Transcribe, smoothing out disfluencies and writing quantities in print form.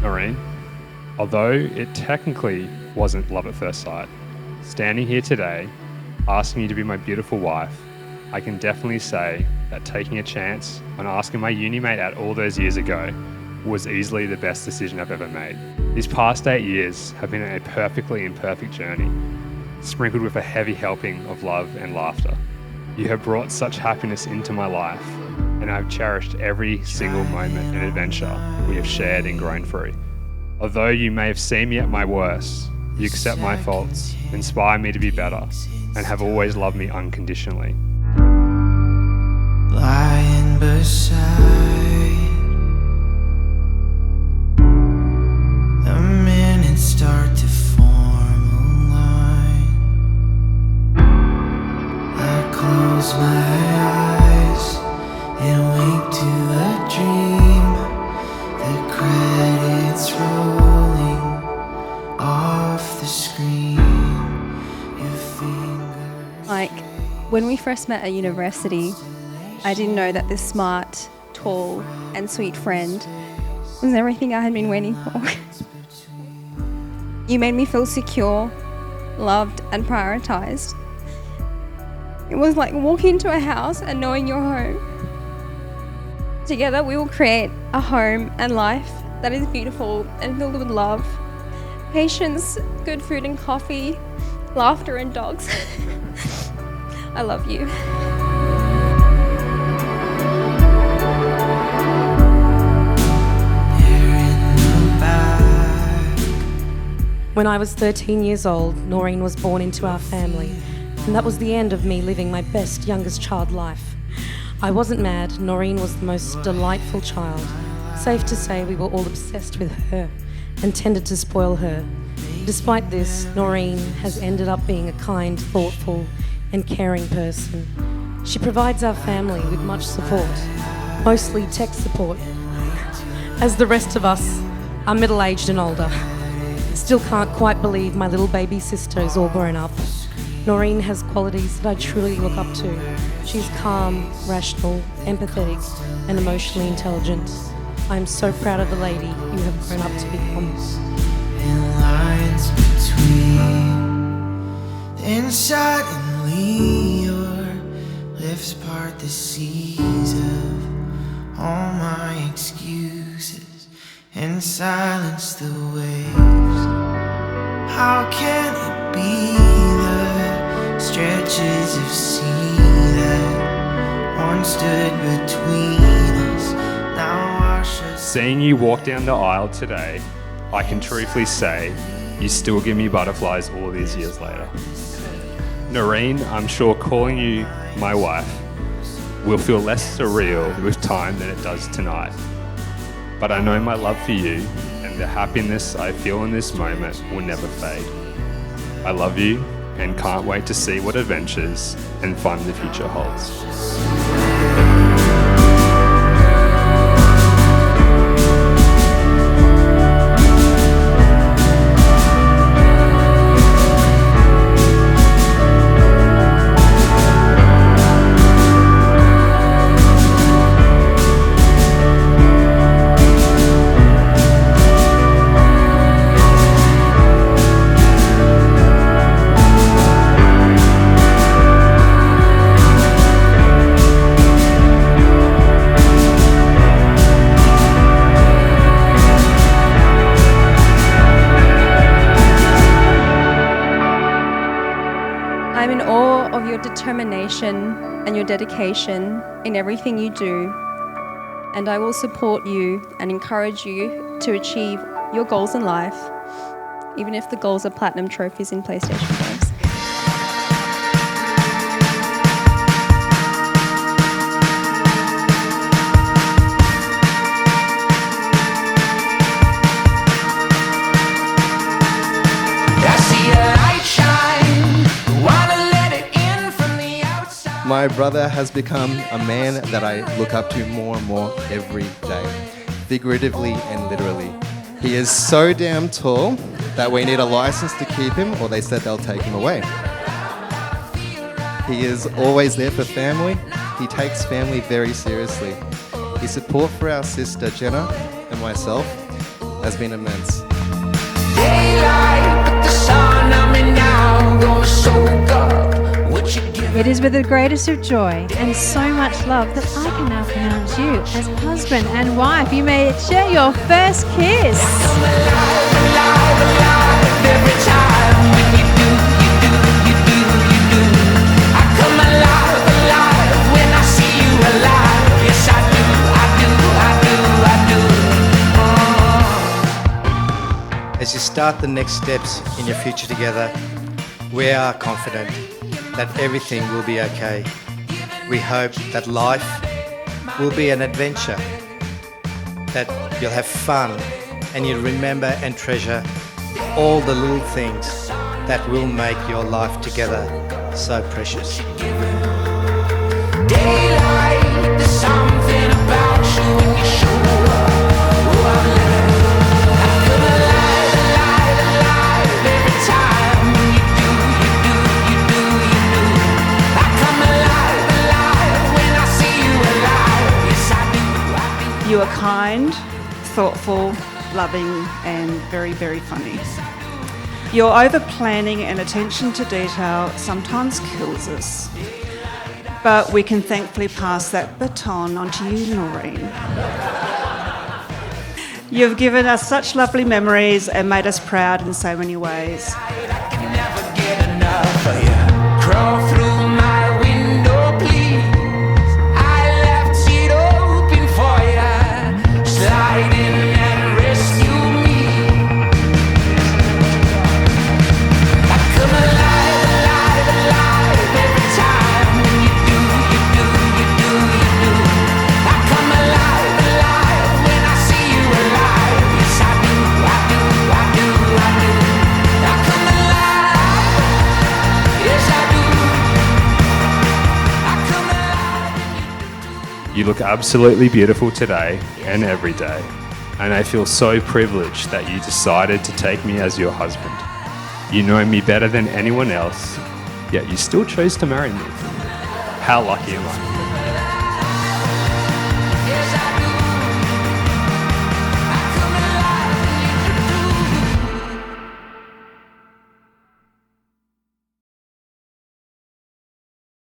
Noreen, although it technically wasn't love at first sight, standing here today, asking you to be my beautiful wife, I can definitely say that taking a chance on asking my uni mate out all those years ago was easily the best decision I've ever made. These past 8 years have been a perfectly imperfect journey, sprinkled with a heavy helping of love and laughter. You have brought such happiness into my life, and I've cherished every single moment and adventure we have shared and grown through. Although you may have seen me at my worst, you accept my faults, inspire me to be better, and have always loved me unconditionally. Lying beside the minutes start to form a line. I close my eyes and wake to a dream. The credits rolling off the screen. Your fingers. Like, when we first met at university, I didn't know that this smart, tall, and sweet friend was everything I had been waiting for. You made me feel secure, loved, and prioritized. It was like walking into a house and knowing you're home. Together, we will create a home and life that is beautiful and filled with love, patience, good food and coffee, laughter and dogs. I love you. When I was 13 years old, Noreen was born into our family, and that was the end of me living my best youngest child life. I wasn't mad. Noreen was the most delightful child. Safe to say we were all obsessed with her and tended to spoil her. Despite this, Noreen has ended up being a kind, thoughtful, and caring person. She provides our family with much support, mostly tech support, as the rest of us are middle-aged and older. Still can't quite believe my little baby sister is all grown up. Noreen has qualities that I truly look up to. She's calm, rational, empathetic, and emotionally intelligent. I am so proud of the lady you have grown up to become. In lines between, then suddenly your lips part the seas of all my excuses and silence the waves. How can it be the stretches of sea that once stood between us now wash us? Seeing you walk down the aisle today, I can truthfully say you still give me butterflies all these years later. Noreen, I'm sure calling you my wife will feel less surreal with time than it does tonight. But I know my love for you and the happiness I feel in this moment will never fade. I love you and can't wait to see what adventures and fun the future holds. I'm in awe of your determination and your dedication in everything you do, and I will support you and encourage you to achieve your goals in life, even if the goals are platinum trophies in PlayStation games. My brother has become a man that I look up to more and more every day, figuratively and literally. He is so damn tall that we need a license to keep him, or they said they'll take him away. He is always there for family. He takes family very seriously. His support for our sister Jenna and myself has been immense. It is with the greatest of joy and so much love that I can now pronounce you as husband and wife. You may share your first kiss. As you start the next steps in your future together, we are confident that everything will be okay. We hope that life will be an adventure, that you'll have fun and you'll remember and treasure all the little things that will make your life together so precious. Daylight, there's something about you when you show up. Oh, I'm living. I feel alive every time when you do. I come alive when I see you alive. Yes, I do. You are kind, thoughtful, loving, and very, very funny. Your over-planning and attention to detail sometimes kills us. But we can thankfully pass that baton on to you, Noreen. You've given us such lovely memories and made us proud in so many ways. I can never get enough of you. Crawl through my window, please. I left it open for you. Slide in and rescue me. I come alive every time when you do. I come alive when I see you alive. Yes, I do. I come alive. Yes, I do. I come alive. You look absolutely beautiful today and every day, and I feel so privileged that you decided to take me as your husband. You know me better than anyone else, yet you still chose to marry me. How lucky am I?